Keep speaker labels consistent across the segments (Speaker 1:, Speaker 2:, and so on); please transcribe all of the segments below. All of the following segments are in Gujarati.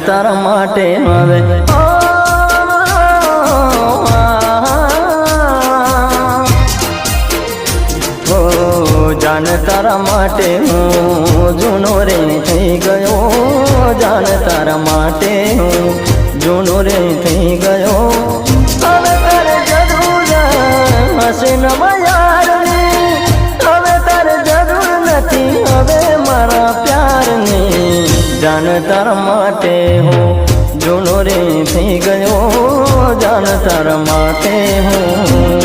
Speaker 1: તારા માટે હવે જાન તારા માટે હું જૂનો રે થઈ ગયો જાન તારા માટે હું જૂનો રે થઈ ગયો હવે તારે જરૂર હશે નવા યારની હવે તારે જરૂર નથી હવે મારા પ્યારની જાન તારા માટે હું જૂનો રે થઈ ગયો જાન તારા માટે હું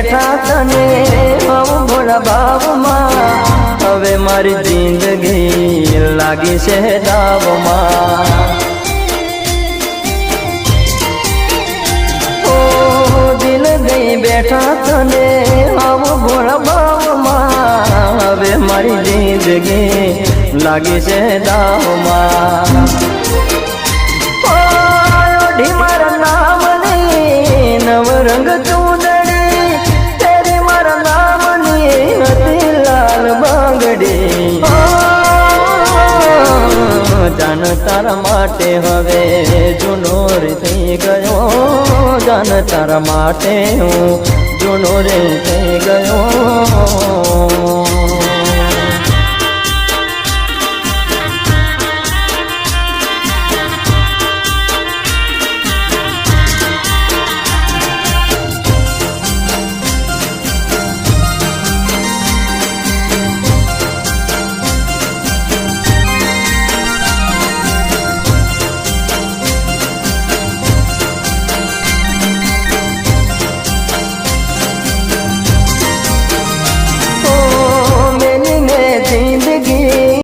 Speaker 1: બેઠા તને હું ભોળા ભાવમાં હવે મારી જિંદગી લાગી છે દાવમાં ઓ દિલ ગઈ બેઠા તને હું ભોળા ભાવમાં હવે મારી જિંદગી લાગી છે દાવમાં ઓ મારા નામની નવરંગ જાન તારા માટે હવે જૂનો રે થઈ ગયો જાન તારા માટે હું જૂનો રે થઈ ગયો